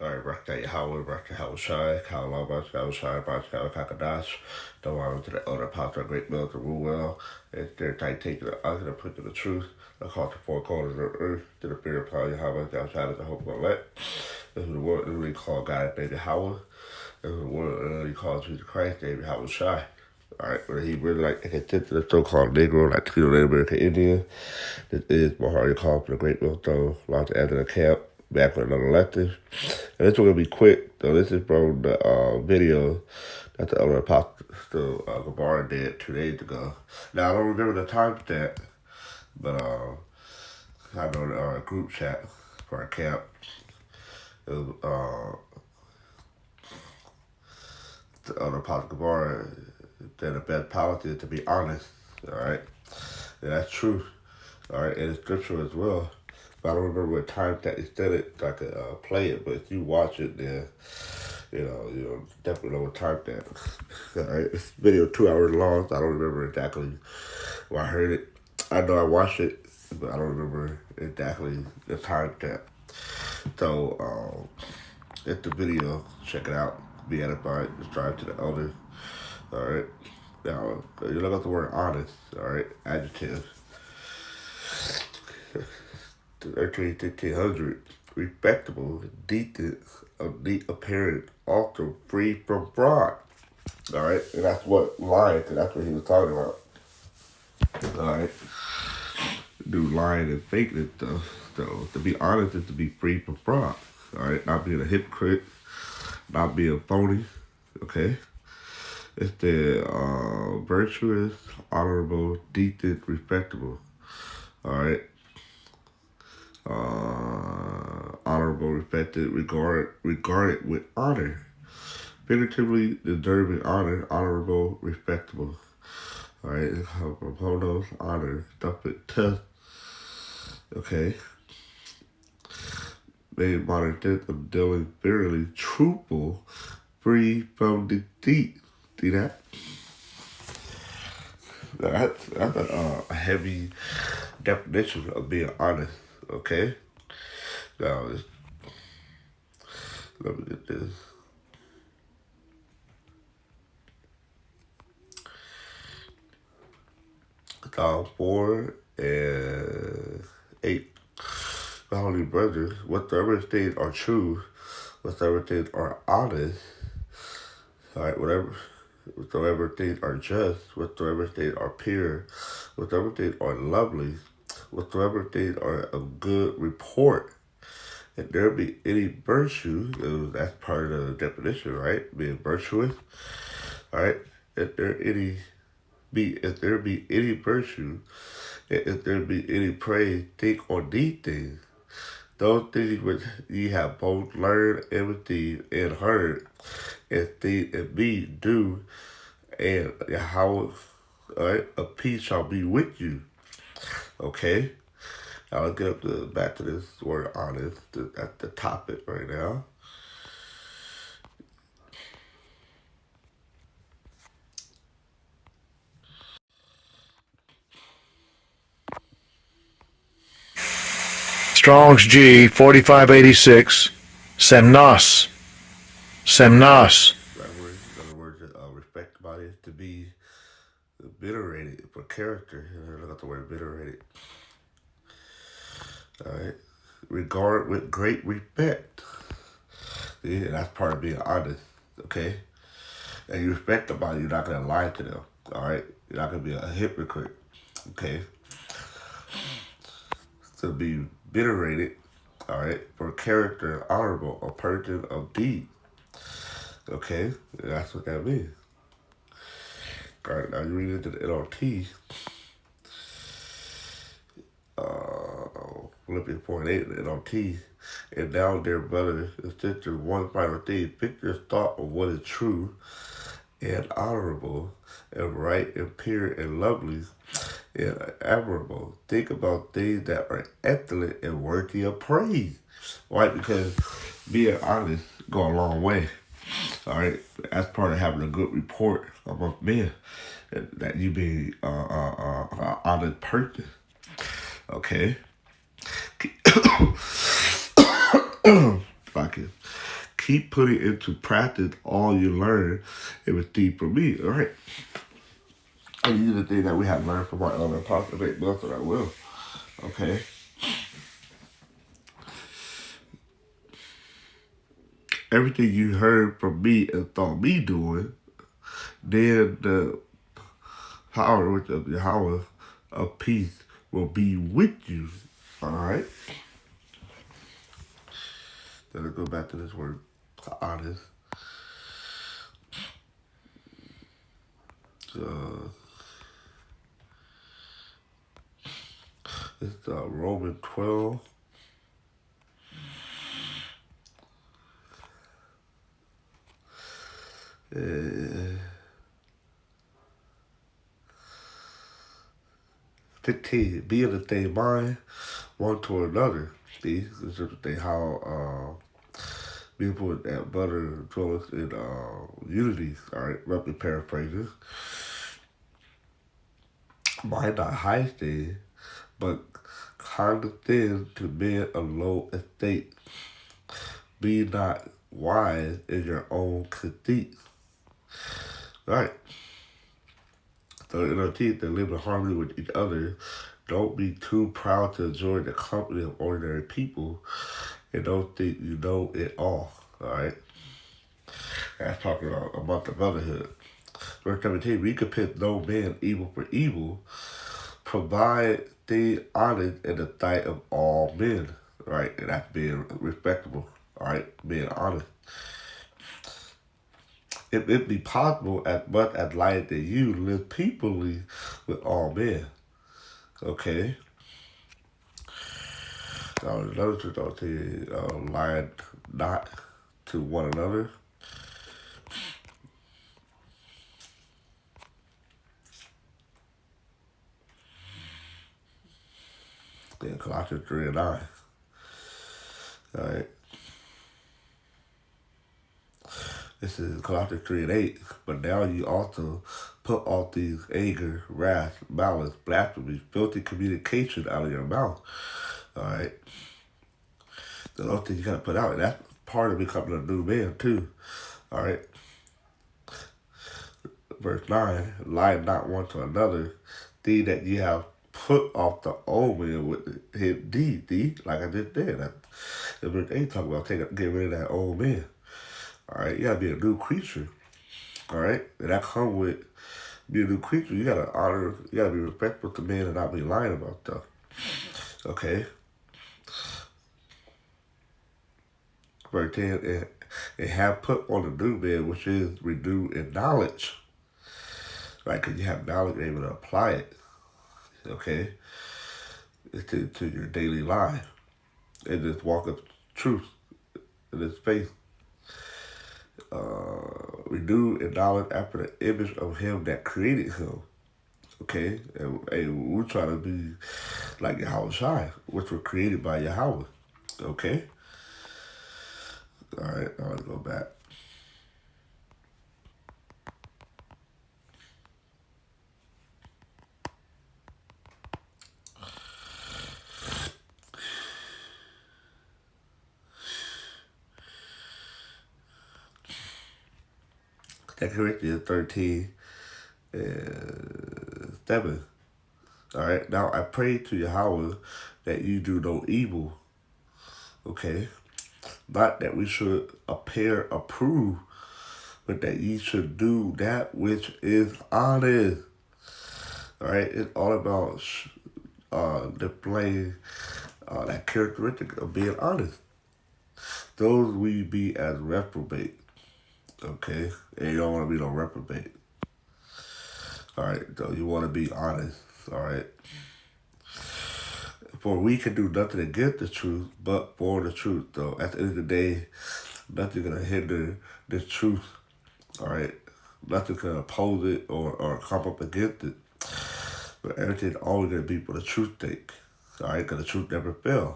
All right, Rakta Yahweh, Rakta Hawashai, Kala Hawashai, Bashka Kakadash, the one to the other apostle, great mill to rule well. It's their tight taking the ugly, put to the truth, the call to four corners of the earth, to the fear of power Yahweh, the outside of the hope of elect. This is the word literally called God, David Howard. This is the word literally called Jesus Christ, David Hawashai. All right, but he really like content to the so-called Negro, like Tito Native American Indian. This is Mahari call for the great mill throne, launched after the camp. Back with another lecture. And this one gonna be quick. So this is from the video that the other Apostle Gabar did 2 days ago. Now I don't remember the timestamp, but I know the group chat for our camp. It was, the other Apostle Gabar said the best policy is to be honest. All right, and that's true. All right, and it's scripture as well. I don't remember what time that he said it, so I could play it. But if you watch it, then you definitely know what time that. All right, this video 2 hours long. So I don't remember exactly when I heard it. I know I watched it, but I don't remember exactly the time that. So it's the video. Check it out. Be edified. Strive to the elder. All right. Now you look at the word honest. All right, adjective. 1300, respectable, decent, of neat appearance, also free from fraud. All right, and that's what lying, because that's what he was talking about. All right, do lying and faking and stuff. So to be honest is to be free from fraud. All right, not being a hypocrite, not being phony. Okay, it's the virtuous, honorable, decent, respectable. All right. Honorable, respected, regarded with honor, figuratively deserving honor, honorable, respectable. All right, proponents, honor, stuff it, tough. Okay, made modern sense of dealing fairly, truthful, free from deceit. See that? That's a heavy definition of being honest. Okay. Now, let me get this. Psalm 4 and 8. My holy brothers, whatsoever things are true, whatsoever things are honest, all right, whatsoever things are just, whatsoever things are pure, whatsoever things are lovely, whatsoever things are of good report, if there be any virtue, that's part of the definition, right? Being virtuous, all right? If there be any virtue, if there be any praise, think on these things. Those things which ye have both learned and received and heard, and seen in me, do, and how a peace shall be with you. Okay? Now let's get back to this word honest. That's the topic right now. Strong's G 4586, Semnos. Semnos. In other words, respect body is to be venerated for character. Look at the word venerated. All right. Regard with great respect. See, and that's part of being honest. Okay. And you respect somebody, you're not gonna lie to them. All right. You're not gonna be a hypocrite. Okay. To be venerated. All right. For character, honorable, a person of deed. Okay. And that's what that means. All right. Now you read into the NLT. Philippians 4:8 and NLT. And now, dear brothers and sisters, one final thing. Fix your thought on what is true and honorable and right and pure and lovely and admirable. Think about things that are excellent and worthy of praise. Right? Because being honest go a long way. All right? That's part of having a good report among men. That you be an honest person. Okay? Fuck it. keep putting into practice all you learn and receive from me. All right. And these are the things that we have learned from our elder Apostle Gabar that I will. Okay. Everything you heard from me and thought me doing, then the power which of Yahweh of peace will be with you. Alright? Then let's go back to this word, honest. It's Romans 12. Uh, 15. Be of the same mind, one toward another. See, this is the thing how people that butter dwelleth in unity. Alright, roughly paraphrasing. Mind not high thing, but condescend to men of low estate. Be not wise in your own conceit. Right. So in our teeth, they live in harmony with each other. Don't be too proud to enjoy the company of ordinary people, and don't think you know it all. Alright? That's talking about the brotherhood. Verse 17, recompense no man evil for evil. Provide things honest in the sight of all men. Right? And that's being respectable. Alright? Being honest. If it be possible, as much as light that you live peaceably with all men. Okay? Another truth I'll tell you, lie not to one another. Then Colossians 3 and 9. Alright. This is Colossians 3 and 8. But now you also put off these anger, wrath, malice, blasphemy, filthy communication out of your mouth. Alright. The other thing you gotta put out, and that's part of becoming a new man too. Alright. Verse 9, lie not one to another, see that you have put off the old man with his deed. See? Like I just did. Verse 8 talking about get rid of that old man. Alright, you gotta be a new creature. Alright? And that comes with being a new creature. You gotta honor, you gotta be respectful to men and not be lying about stuff. Okay? Verse 10, and have put on the new man, which is renewed in knowledge. Right? Because you have knowledge, you're able to apply it. Okay? To your daily life. And just walk of truth in this faith. Renewed in knowledge after the image of him that created him. Okay? And we're trying to be like Yahweh Shai, which were created by Yahweh. Okay? Alright, now let's go back. Second Corinthians 13 and 7. Alright, now I pray to Yahweh that you do no evil. Okay? Not that we should appear approved, but that ye should do that which is honest. Alright, it's all about displaying that characteristic of being honest. Those we be as reprobate. Okay? And you don't want to be no reprobate. Alright, so you want to be honest. Alright? For we can do nothing against the truth, but for the truth. So at the end of the day, nothing's going to hinder this truth. Alright? Nothing can oppose it or come up against it. But everything's always going to be for the truth's sake. Alright? Because the truth never fails.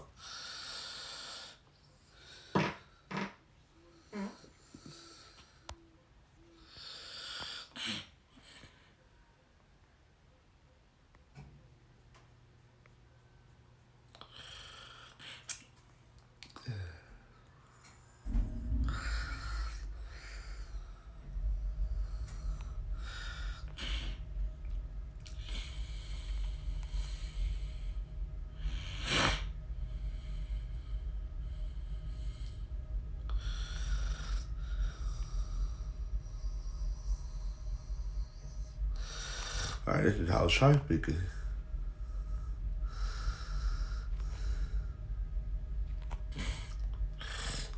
Alright, this is how it's trying speaking.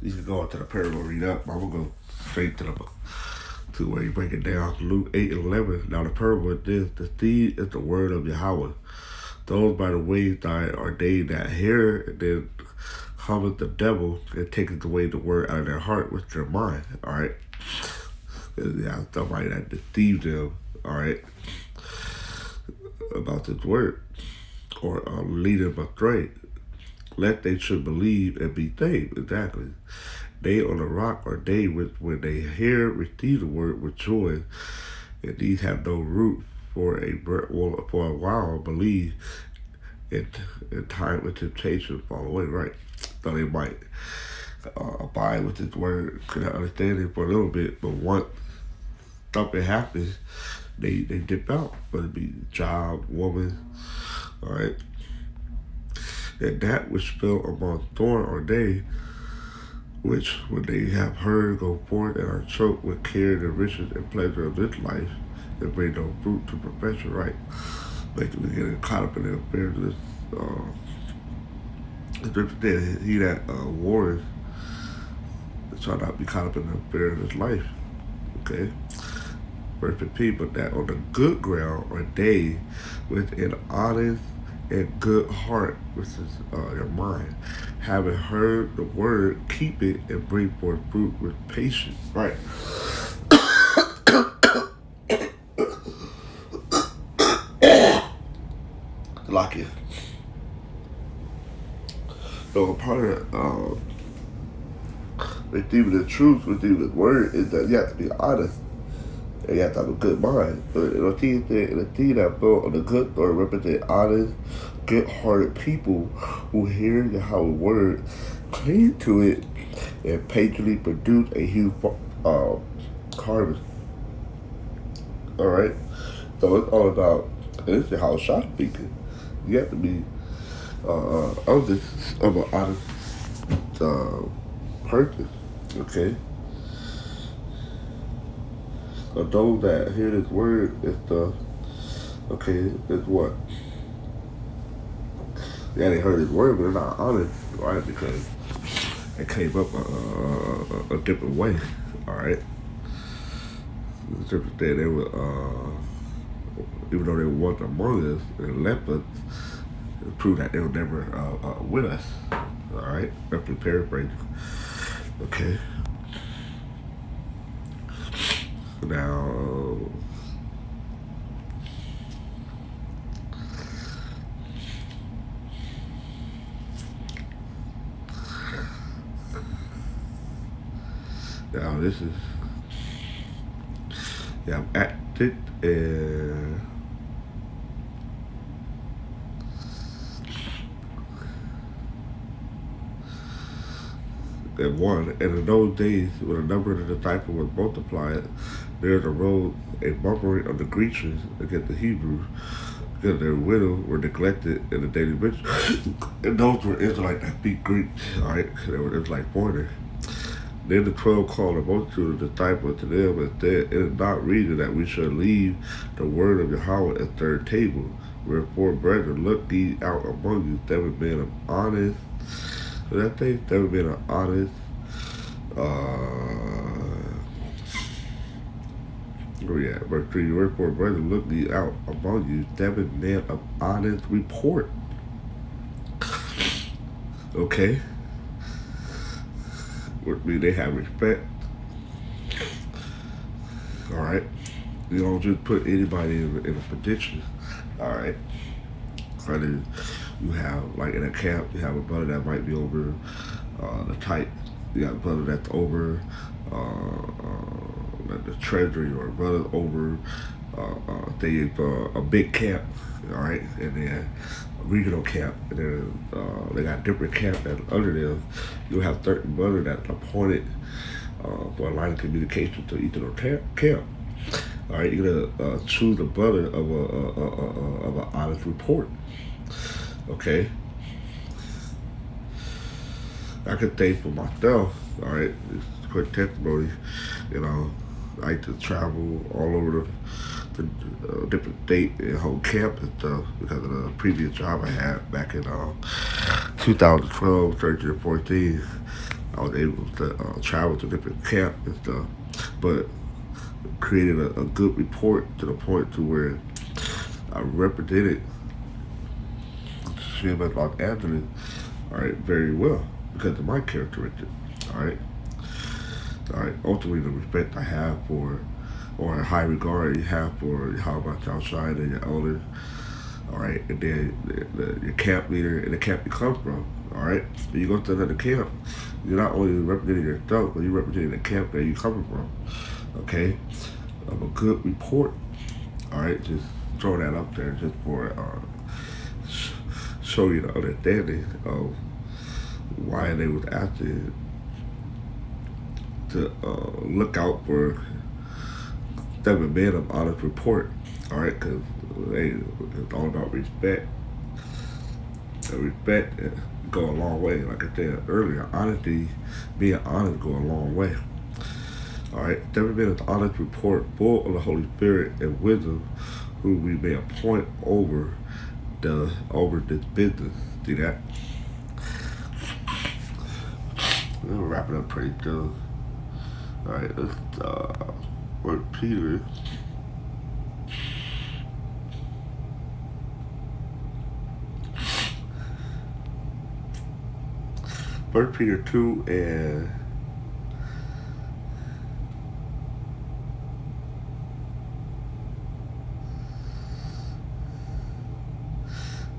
You can go into the parable, read up. I'm gonna go straight to where you break it down. Luke 8 and 11. Now the parable is this: the seed is the word of Yahweh. Those by the wayside are they that hear, and then cometh the devil and taketh away the word out of their heart with their mind. All right, yeah, somebody that deceives them. All right, about this word, or lead them astray, lest they should believe and be saved. Exactly. They on the rock are they which, when they hear, receive the word with joy, and these have no root for a while, believe, in time with temptation fall away. Right, so they might abide with this word, could understand it for a little bit, but once something happens, they dip out, whether it be job, woman, all right. And that which fell among thorn are they which, when they have heard, go forth and are choked with care, the riches and pleasure of this life, and bring no fruit to perfection. Right, basically getting caught up in the affairs of this. The scripture said, "He that wars shall not be caught up in the affairs of this life." Okay. Verse 15, but that on the good ground are they with an honest and good heart, which is your mind, having heard the word, keep it and bring forth fruit with patience. Right. Like it. So a part of receiving the truth, receiving the word, is that you have to be honest. And you have to have a good mind. But the team that built on the good or represent honest, good-hearted people who hear Yahweh's word, cling to it, and patiently produce a huge harvest. All right. So it's all about. And this is how shop speaking. You have to be honest of an honest person. Okay. So those that hear this word is is what? Yeah, they heard his word, but they're not honest, right? Because it came up a different way, all right? The scripture said they were, even though they walked among us and left us, it proved that they were never with us, all right? Roughly paraphrasing, okay? Now, this is, I'm acted and one. And in those days, when the number of the disciples was multiplied, there arose a murmuring of the Grecians against the Hebrews, because their widows were neglected in the daily ritual. And those were Israelites that speak Greek, all right? They were Israelite foreigners. Then the 12 called a multitude of disciples to them and said, it is not reason that we should leave the word of Yahweh at their table. Wherefore, brethren, look ye out among you 7 men of honest. Did I say 7 men of honest? Verse 3. Wherefore, brethren, look ye out among you 7 men of honest report. Okay. Which means they have respect. All right. You don't just put anybody in a position. All right. You have, like in a camp, you have a brother that might be over the type. You got a brother that's over the treasury, or a brother over a big camp. All right. And then a regional camp. And then they got different camps that under them. You'll have certain brothers that's appointed for a line of communication to each of those camp. All right, you're gonna choose a brother of an honest report. Okay, I could say for myself. All right, this quick testimony. You know, like to travel all over the different state and whole camp and stuff because of the previous job I had back in 2012, 13, or 14. I was able to travel to different camps and stuff, but created a good report to the point to where I represented him at Los Angeles, all right, very well because of my characteristics, all right. All right, ultimately the respect I have for, or a high regard you have for how about outside and your elders, all right, and then your camp leader and the camp you come from, all right. When you go to another camp, you're not only representing yourself, but you're representing the camp that you're coming from, okay. Of a good report, all right. Just throw that up there just for show you the understanding of why they was asking to look out for 7 men of honest report, all right, because it's all about respect. And respect go a long way. Like I said earlier, honesty, being honest, go a long way. All right, 7 men of honest report, full of the Holy Spirit and wisdom, who we may appoint over this business. See that? We'll wrap it up pretty soon. All right, let's work Peter. First Peter 2 and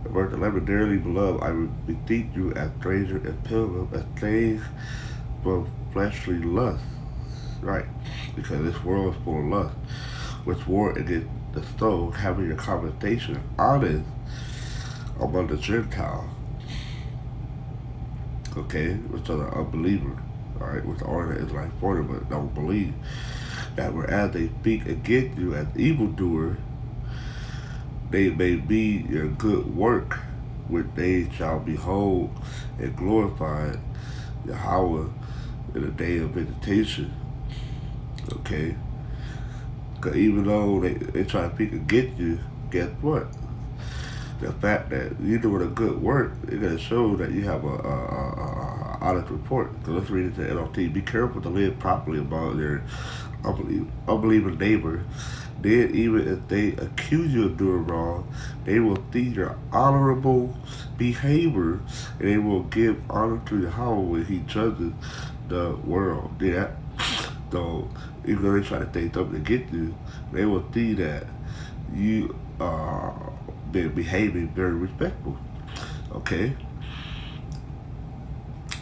verse 11. Dearly beloved, I beseech you as strangers and pilgrims, as slaves from fleshly lust. Right, because this world is full of lust, which war against the soul, having your conversation honest among the Gentiles. Okay, which are the unbelievers, all right, which are the Israelites for them, but don't believe that whereas they speak against you as evildoers, they may be your good work, which they shall behold and glorify Yahweh in the day of visitation. Okay? Because even though they try to speak against you, guess what? The fact that you're doing a good work, it's going to show that you have a honest report. So let's read it to NLT. Be careful to live properly among your unbelieving neighbor. Then even if they accuse you of doing wrong, they will see your honorable behavior and they will give honor to Yahweh when he judges the world. Yeah. So even though they try to say something against you, they will see that you are behaving very respectful. Okay?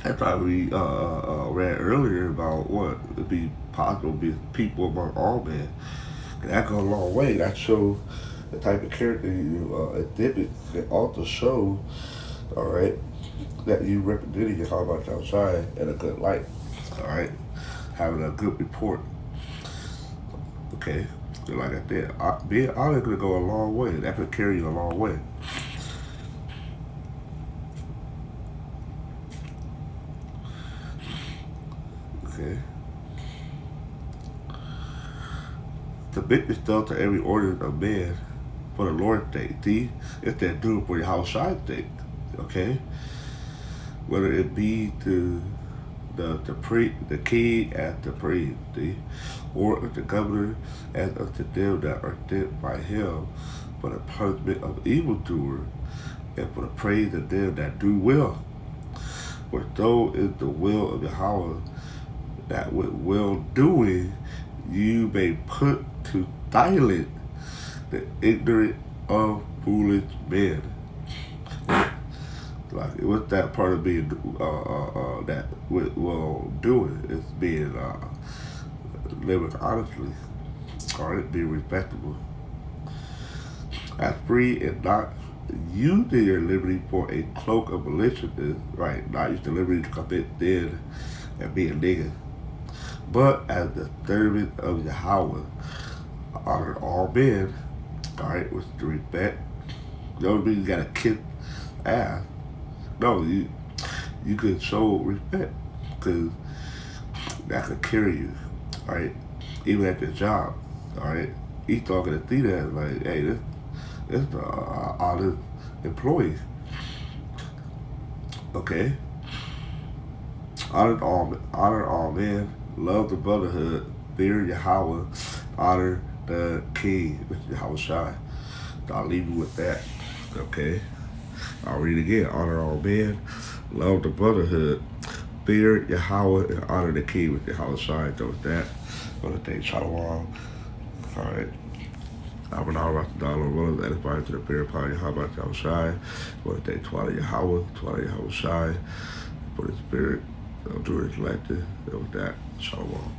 That's why we read earlier about what would be possible to be people among all men. And that goes a long way. That shows the type of character you exhibit. It also shows, all right, that you representing your heart about outside in a good light. All right? Having a good report. Okay? So like I said, being honest could go a long way. That could carry you a long way. Okay. Submit yourself to every order of man for the Lord's sake. See, it's that do it for your house side sake. Okay? Whether it be to the king as the priest, see, or the governor as unto them that are sent by him for the punishment of evildoers and for the praise of them that do well. For so is the will of Yahweh, that with well doing you may put to silence the ignorant of foolish men. Like, what's that part of being that with well doing? It's being living honestly, or it being respectable, as free and not using your liberty for a cloak of maliciousness, right? Not using liberty to commit sin and be a nigga, but as the servant of Yahweh, honor all men, all right, with the respect. You don't mean you gotta kiss ass. No, you could show respect, because that could carry you, all right? even at their job. All right, he's talking to Theta like, hey, this the honest employees. Okay, honor all men, love the brotherhood, fear Yahweh, honor the king, which is Yahweh Shai. I'll leave you with that. Okay, I'll read it again. Honor all men, love the brotherhood, fear Yahweh, and honor the king, with Yahweh Shai. So with that, I'm gonna thank Shalom. All right. I'm an hour about the dollar one, edifying to the prayer upon Yahweh Yahweh Shai. I want to thank Twilight Yahweh Shai, for the spirit of doing his collective. And with that, Shalom.